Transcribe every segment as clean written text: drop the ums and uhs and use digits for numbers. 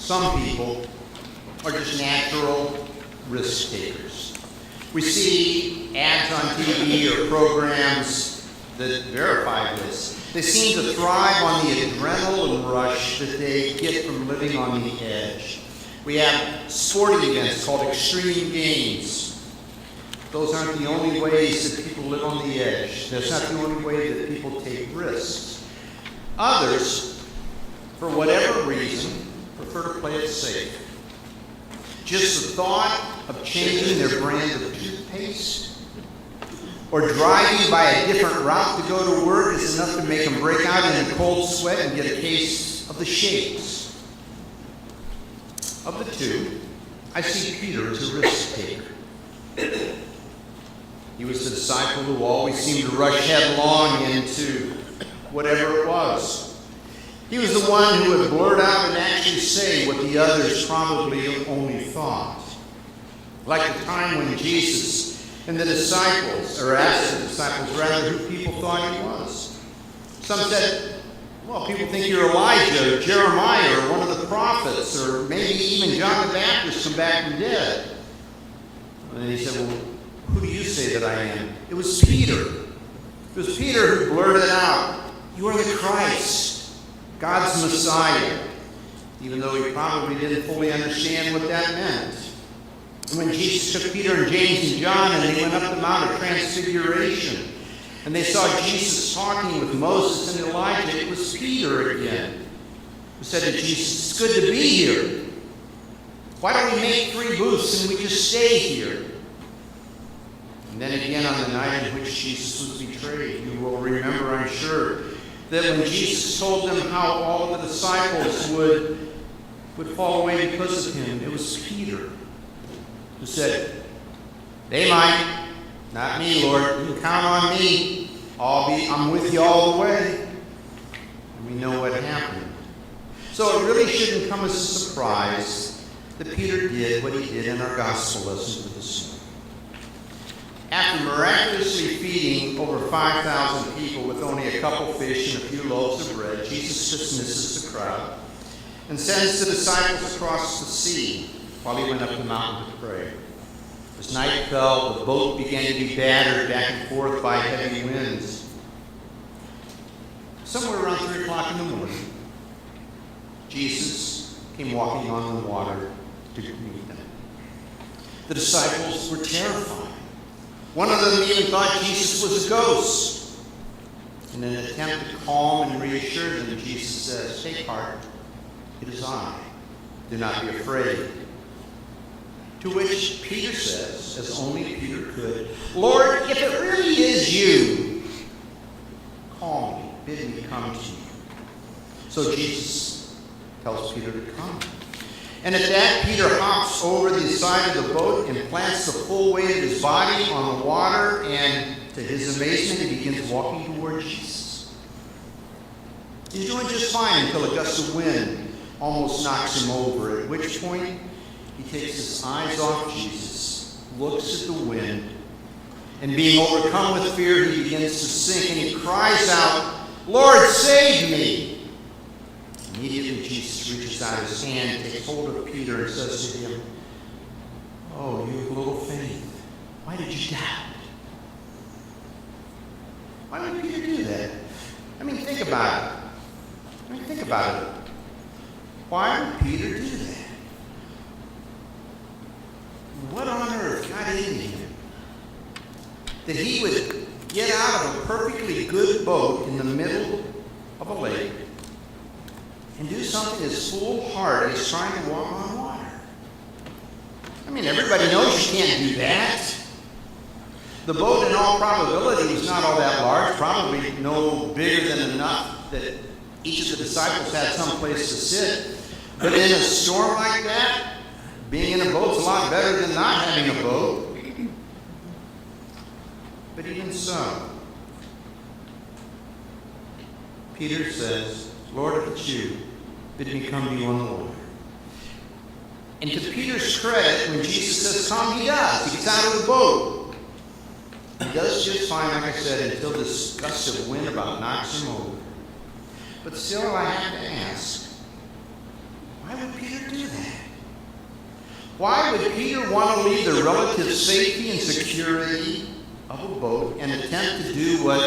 Some people are just natural risk takers. We see ads on TV or programs that verify this. They seem to thrive on the adrenaline rush that they get from living on the edge. We have sporting events called extreme games. Those aren't the only ways that people live on the edge. That's not the only way that people take risks. Others, for whatever reason, prefer to play it safe. Just the thought of changing their brand of toothpaste or driving by a different route to go to work is enough to make them break out in a cold sweat and get a case of the shakes. Of the two, I see Peter as a risk taker. He was the disciple who always seemed to rush headlong into whatever it was. He was the one who would blurt out and actually say what the others probably only thought. Like the time when Jesus and the disciples, or asked the disciples rather, who people thought he was. Some said, well, people think you're Elijah or Jeremiah or one of the prophets, or maybe even John the Baptist come back from dead. And then he said, well, who do you say that I am? It was Peter. It was Peter who blurted out, you are the Christ, God's Messiah, even though he probably didn't fully understand what that meant. And when Jesus took Peter and James and John and they went up the Mount of Transfiguration, and they saw Jesus talking with Moses and Elijah, it was Peter again who said to Jesus, it's good to be here. Why don't we make 3 booths and we just stay here? And then again on the night in which Jesus was betrayed, you will remember, I'm sure, that when Jesus told them how all of the disciples would fall away because of him, it was Peter who said, they might, not me, Lord. You can count on me. I'm with you all the way. And we know what happened. So it really shouldn't come as a surprise that Peter did what he did in our gospel lesson this morning. After miraculously feeding over 5,000 people with only a couple fish and a few loaves of bread, Jesus dismisses the crowd and sends the disciples across the sea while he went up the mountain to pray. As night fell, the boat began to be battered back and forth by heavy winds. Somewhere around 3 o'clock in the morning, Jesus came walking on the water to meet them. The disciples were terrified. One of them even thought Jesus was a ghost. In an attempt to calm and reassure them, Jesus says, take heart, it is I. Do not be afraid. To which Peter says, as only Peter could, Lord, if it really is you, call me, bid me come to you. So Jesus tells Peter to come. And at that, Peter hops over the side of the boat and plants the full weight of his body on the water, and to his amazement, he begins walking toward Jesus. He's doing just fine until a gust of wind almost knocks him over, at which point he takes his eyes off Jesus, looks at the wind, and being overcome with fear, he begins to sink, and he cries out, Lord, save me! Immediately, Jesus reaches out his hand, takes hold of Peter, and says to him, oh, you have little faith. Why did you doubt? Why would Peter do that? I mean, think about it. Why would Peter do that? What on earth got into him that he would get out of a perfectly good boat in the middle of a lake and do something as foolhardy as trying to walk on water? I mean, everybody knows you can't do that. The boat, in all probability, was not all that large, probably no bigger than enough that each of the disciples had some place to sit. But in a storm like that, being in a boat's a lot better than not having a boat. But even so, Peter says, Lord, if it's you, bid me come to you on the water. And to Peter's credit, when Jesus says come, he does. He gets out of the boat. He does just fine, like I said, until this gust of wind about knocks him over. But still, I have to ask, why would Peter do Why would Peter want to leave the relative safety and security of a boat and attempt to do what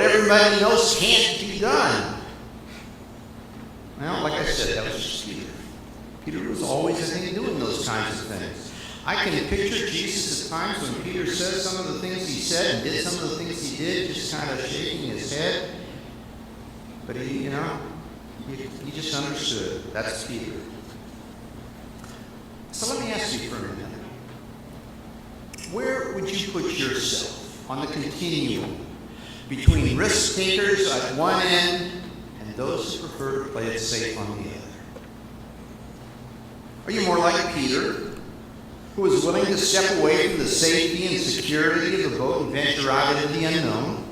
everybody knows can't be done? Well, like I said, that was just Peter. Peter was always, I think, doing those kinds of things. I can picture Jesus at times when Peter says some of the things he said and did some of the things he did, just kind of shaking his head. But he just understood. That's Peter. So let me ask you for a minute. Where would you put yourself on the continuum between risk takers at one end and those who prefer to play it safe on the other? Are you more like Peter, who was willing to step away from the safety and security of the boat and venture out into the unknown?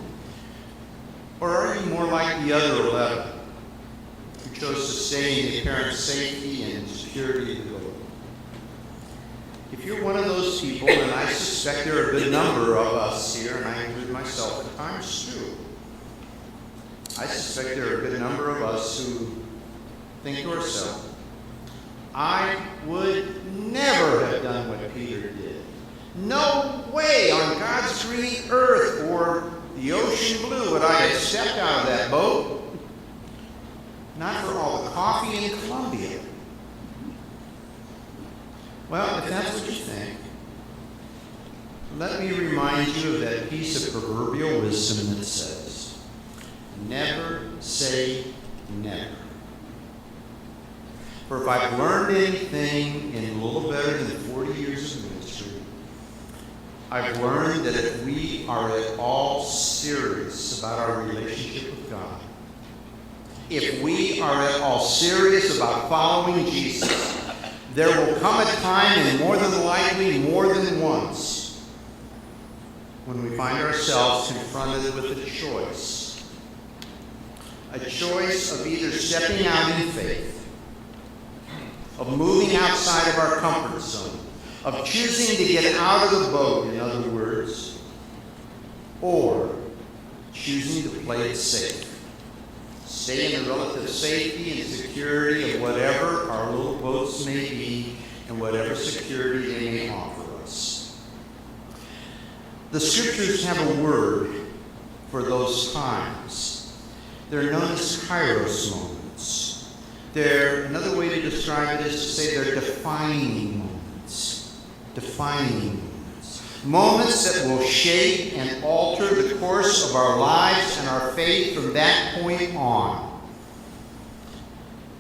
Or are you more like the other 11, who chose to stay in the apparent safety and security of the boat? If you're one of those people, and I suspect there are a good number of us here, and I include myself at times too, I suspect there are a good number of us who think to ourselves, I would never have done what Peter did. No way on God's green earth or the ocean blue would I have stepped out of that boat. Not for all the coffee in Colombia. Well, if that's what you think, let me remind you of that piece of proverbial wisdom that says, never say never. For if I've learned anything in a little better than 40 years of ministry, I've learned that if we are at all serious about our relationship with God, if we are at all serious about following Jesus, there will come a time, and more than likely, more than once, when we find ourselves confronted with a choice of either stepping out in faith, of moving outside of our comfort zone, of choosing to get out of the boat, in other words, or choosing to play it safe. Stay in the relative safety and security of whatever our little boats may be and whatever security they may offer us. The scriptures have a word for those times. They're known as kairos moments. Another way to describe it is to say they're defining moments. Defining moments. Moments that will shape and alter the course of our lives and our faith from that point on.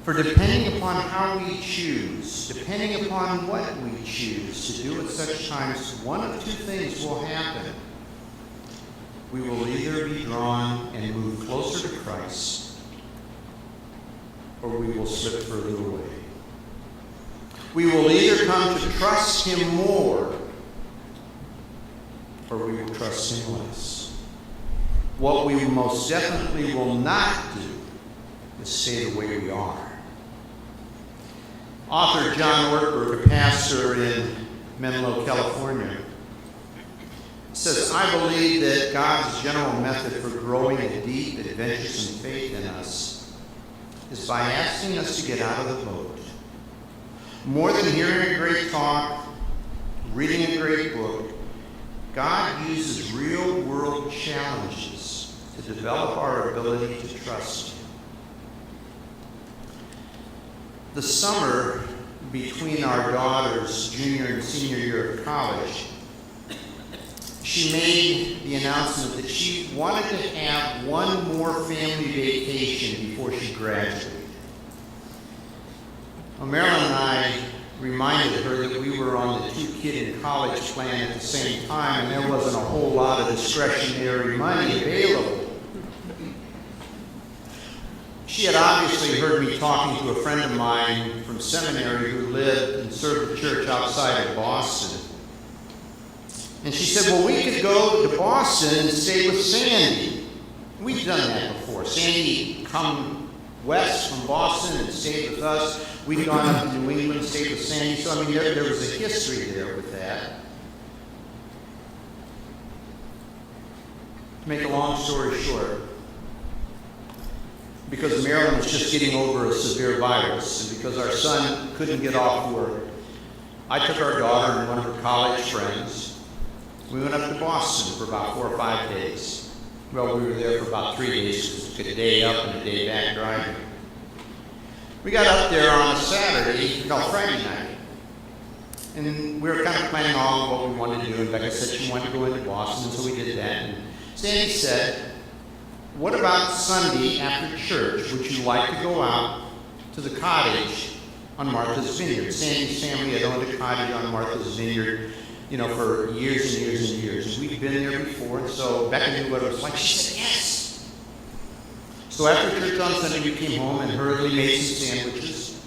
For depending upon how we choose, depending upon what we choose to do at such times, one of two things will happen. We will either be drawn and move closer to Christ, or we will slip further away. We will either come to trust Him more, or we will trust Him less. What we most definitely will not do is stay the way we are. Author John Ortberg, a pastor in Menlo, California, says, I believe that God's general method for growing a deep, adventuresome faith in us is by asking us to get out of the boat. More than hearing a great talk, reading a great book, God uses real-world challenges to develop our ability to trust Him. The summer between our daughter's junior and senior year of college, she made the announcement that she wanted to have one more family vacation before she graduated. Well, Marilyn and I reminded her that we were on the two-kid-in-college plan at the same time, and there wasn't a whole lot of discretionary money available. She had obviously heard me talking to a friend of mine from seminary who lived and served the church outside of Boston. And she said, well, we could go to Boston and stay with Sandy. We've done that before. Sandy come west from Boston and stayed with us. We'd gone up to New England and stayed with Sandy. So, I mean, there was a history there with that. To make a long story short, because Marilyn was just getting over a severe virus, and because our son couldn't get off work, I took our daughter and one of her college friends. We went up to Boston for about 4 or 5 days. Well, we were there for about 3 days, because we took a day up and a day back driving. We got up there on a Friday night. And we were kind of planning on what we wanted to do, and Becca said she wanted to go into Boston, so we did that. And Sandy said, what about Sunday after church? Would you like to go out to the cottage on Martha's Vineyard? Sandy's family had owned a cottage on Martha's Vineyard, for years and years and years. And we'd been there before, and so Becca knew what it was like. She said yes. So after church on Sunday, we came home and hurriedly made some sandwiches,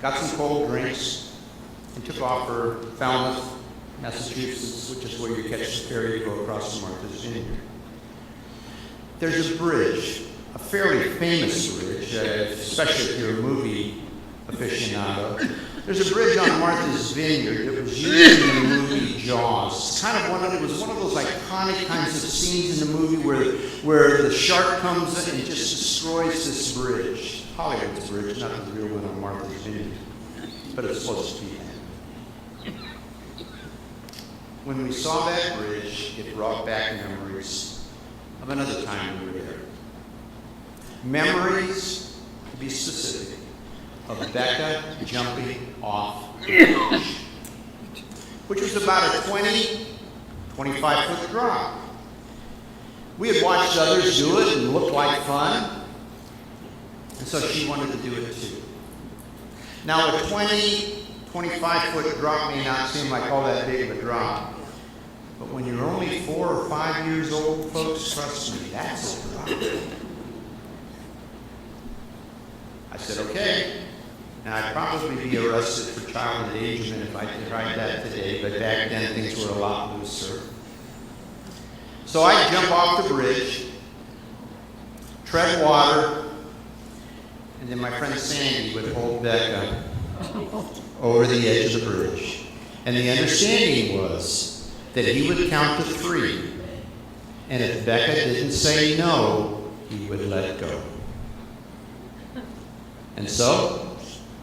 got some cold drinks, and took off for Falmouth, Massachusetts, which is where you catch the ferry to go across to Martha's Vineyard. There's a bridge, a fairly famous bridge, especially if you're a movie aficionado. There's a bridge on Martha's Vineyard that was used in the movie Jaws. It's it was one of those iconic kinds of scenes in the movie where the shark comes in and just destroys this bridge. Hollywood's bridge, not the real one on Martha's Vineyard, but it's supposed to be that. When we saw that bridge, it brought back memories of another time we were there. Memories, to be specific, of Becca jumping off the bridge, which was about a 25-foot drop. We had watched others do it and it looked like fun, and so she wanted to do it too. Now, a 25-foot drop may not seem like all that big of a drop, but when you're only 4 or 5 years old, folks, trust me, that's a drop. I said, okay. And I'd probably be arrested for child endangerment if I tried that today, but back then things were a lot looser. So I'd jump off the bridge, tread water, and then my friend Sandy would hold Becca over the edge of the bridge. And the understanding was that he would count to 3, and if Becca didn't say no, he would let go. And so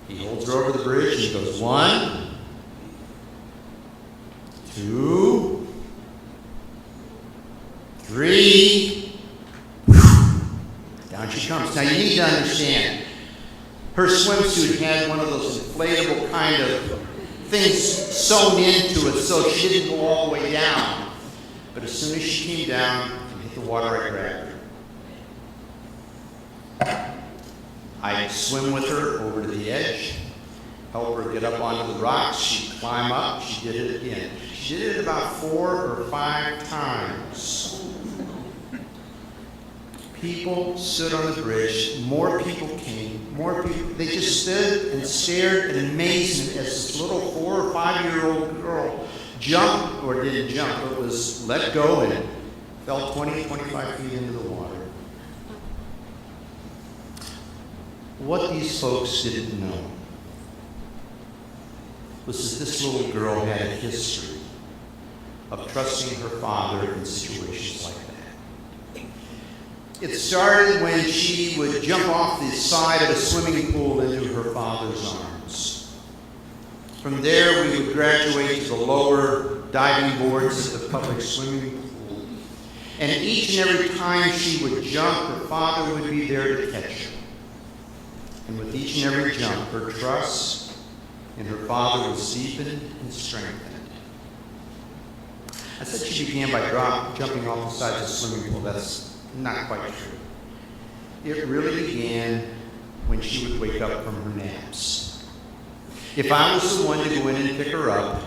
he holds her over the bridge and he goes 1, 2, 3. Down she comes. Now you need to understand, her swimsuit had one of those inflatable kind of things sewn into it so she didn't go all the way down. But as soon as she came down and hit the water, I grabbed her. I'd swim with her over to the edge, help her get up onto the rocks. She'd climb up. She did it again. She did it about 4 or 5 times. People stood on the bridge. More people came. More people. They just stood and stared in amazement as this little 4 or 5-year-old girl jumped, or didn't jump, but was let go and fell 20, 25 feet into the water. What these folks didn't know was that this little girl had a history of trusting her father in situations like that. It started when she would jump off the side of a swimming pool into her father's arms. From there, we would graduate to the lower diving boards at the public swimming pool. And each and every time she would jump, her father would be there to catch her. And with each and every jump, her trust in her father was deepened and strengthened. I said she began by jumping off the sides of the swimming pool. That's not quite true. It really began when she would wake up from her naps. If I was the one to go in and pick her up,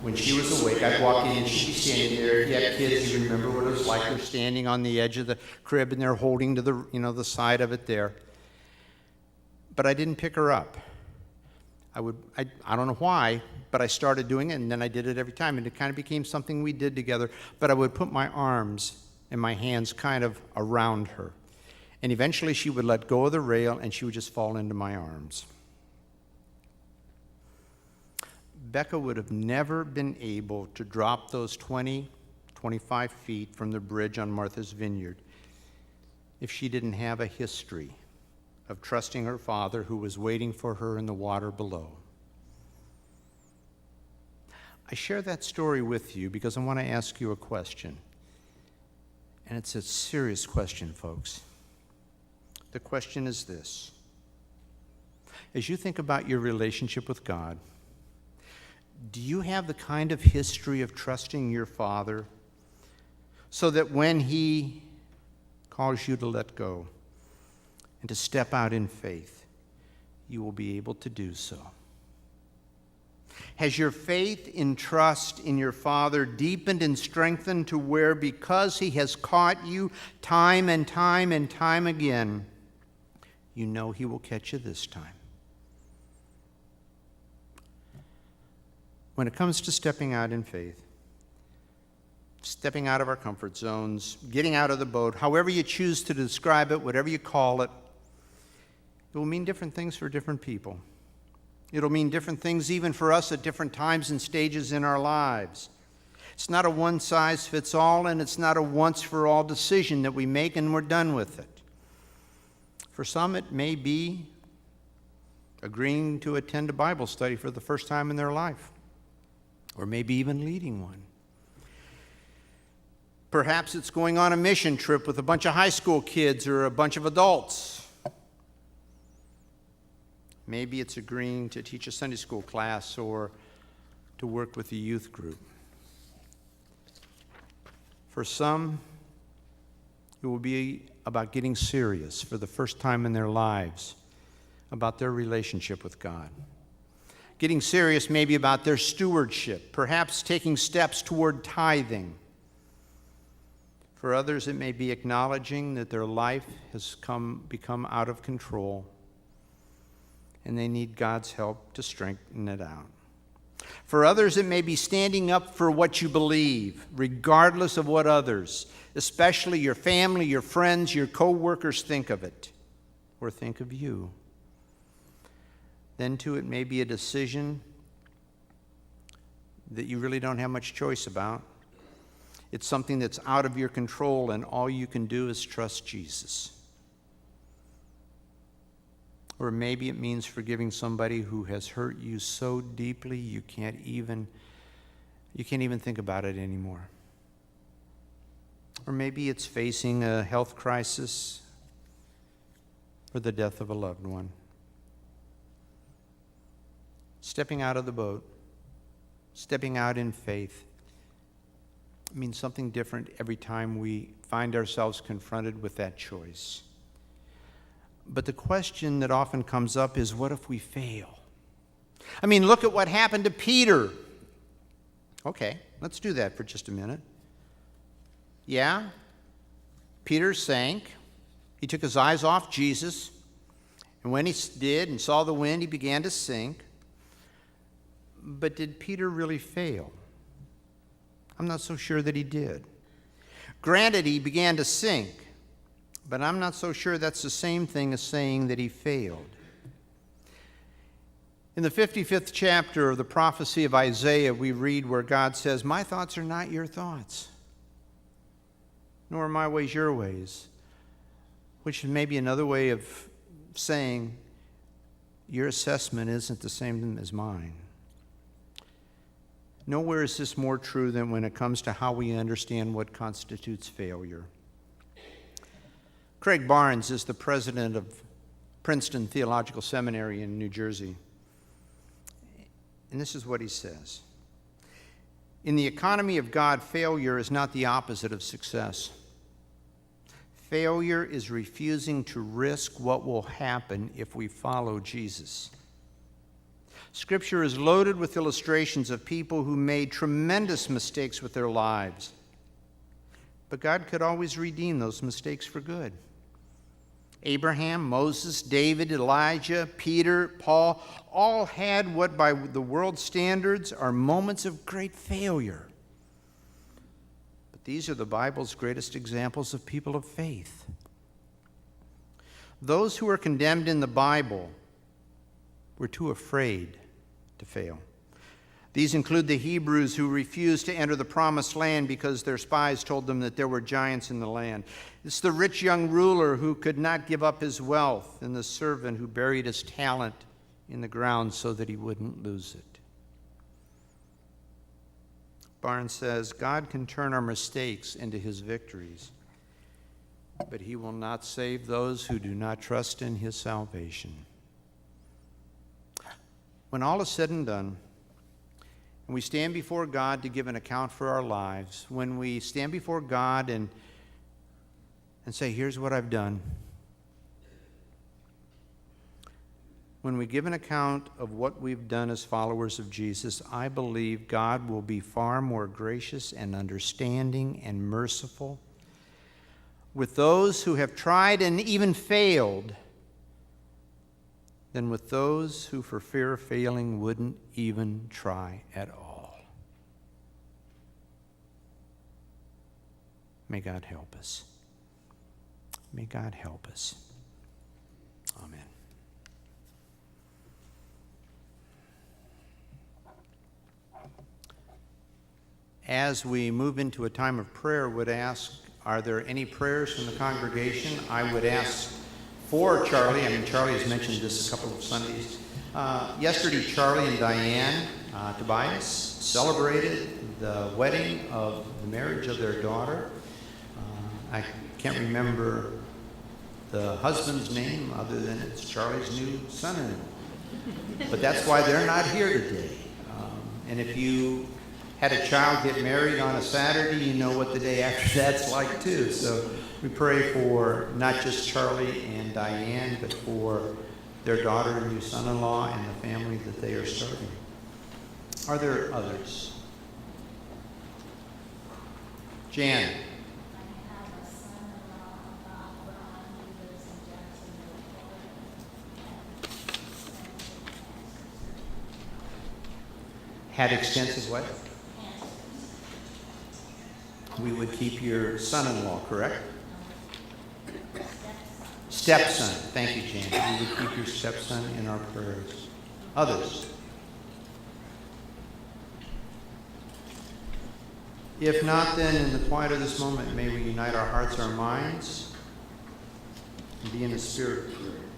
when she was awake, I'd walk in and she'd be standing there. If you have kids, you remember what it was like. They're standing on the edge of the crib and they're holding to the side of it there. But I didn't pick her up. I don't know why, but I started doing it, and then I did it every time, and it kind of became something we did together. But I would put my arms and my hands kind of around her. And eventually she would let go of the rail, and she would just fall into my arms. Becca would have never been able to drop those 20, 25 feet from the bridge on Martha's Vineyard if she didn't have a history of trusting her father who was waiting for her in the water below. I share that story with you because I want to ask you a question. And it's a serious question, folks. The question is this. As you think about your relationship with God, do you have the kind of history of trusting your Father so that when He calls you to let go and to step out in faith, you will be able to do so? Has your faith and trust in your Father deepened and strengthened to where, because He has caught you time and time and time again, you know He will catch you this time? When it comes to stepping out in faith, stepping out of our comfort zones, getting out of the boat, however you choose to describe it, whatever you call it, it will mean different things for different people. It'll mean different things even for us at different times and stages in our lives. It's not a one-size-fits-all, and it's not a once-for-all decision that we make and we're done with it. For some, it may be agreeing to attend a Bible study for the first time in their life, or maybe even leading one. Perhaps it's going on a mission trip with a bunch of high school kids or a bunch of adults. Maybe it's agreeing to teach a Sunday school class or to work with a youth group. For some, it will be about getting serious for the first time in their lives about their relationship with God. Getting serious maybe about their stewardship, perhaps taking steps toward tithing. For others, it may be acknowledging that their life has become out of control and they need God's help to straighten it out. For others, it may be standing up for what you believe, regardless of what others, especially your family, your friends, your co-workers think of it or think of you. Then, too, it may be a decision that you really don't have much choice about. It's something that's out of your control, and all you can do is trust Jesus. Or maybe it means forgiving somebody who has hurt you so deeply you can't even think about it anymore. Or maybe it's facing a health crisis or the death of a loved one. Stepping out of the boat, stepping out in faith, means something different every time we find ourselves confronted with that choice. But the question that often comes up is, what if we fail? I mean, look at what happened to Peter. Okay, let's do that for just a minute. Yeah, Peter sank. He took his eyes off Jesus. And when he did and saw the wind, he began to sink. But did Peter really fail? I'm not so sure that he did. Granted, he began to sink, but I'm not so sure that's the same thing as saying that he failed. In the 55th chapter of the prophecy of Isaiah, we read where God says, "My thoughts are not your thoughts, nor are my ways your ways," which is maybe another way of saying your assessment isn't the same as mine. Nowhere is this more true than when it comes to how we understand what constitutes failure. Craig Barnes is the president of Princeton Theological Seminary in New Jersey. And this is what he says. In the economy of God, failure is not the opposite of success. Failure is refusing to risk what will happen if we follow Jesus. Scripture is loaded with illustrations of people who made tremendous mistakes with their lives. But God could always redeem those mistakes for good. Abraham, Moses, David, Elijah, Peter, Paul, all had what by the world's standards are moments of great failure. But these are the Bible's greatest examples of people of faith. Those who are condemned in the Bible were too afraid to fail. These include the Hebrews who refused to enter the promised land because their spies told them that there were giants in the land. It's the rich young ruler who could not give up his wealth, and the servant who buried his talent in the ground so that he wouldn't lose it. Barnes says, God can turn our mistakes into his victories, but he will not save those who do not trust in his salvation. When all is said and done, and we stand before God to give an account for our lives, when we stand before God and say, here's what I've done, when we give an account of what we've done as followers of Jesus, I believe God will be far more gracious and understanding and merciful with those who have tried and even failed than with those who, for fear of failing, wouldn't even try at all. May God help us. May God help us. Amen. As we move into a time of prayer, would ask, are there any prayers from the congregation? I would ask for Charlie. Charlie has mentioned this a couple of Sundays. Yesterday, Charlie and Diane Tobias celebrated the wedding of the marriage of their daughter. I can't remember the husband's name other than it's Charlie's new son-in-law. But that's why they're not here today. And if you had a child get married on a Saturday, you know what the day after that's like too. So we pray for not just Charlie and Diane, but for their daughter and new son-in-law and the family that they are starting. Are there others? Jan. Had extensive what? We would keep your son-in-law, correct? Stepson. Thank you, Jan. We would keep your stepson in our prayers. Others? If not, then in the quiet of this moment, may we unite our hearts, our minds, and be in the spirit of prayer.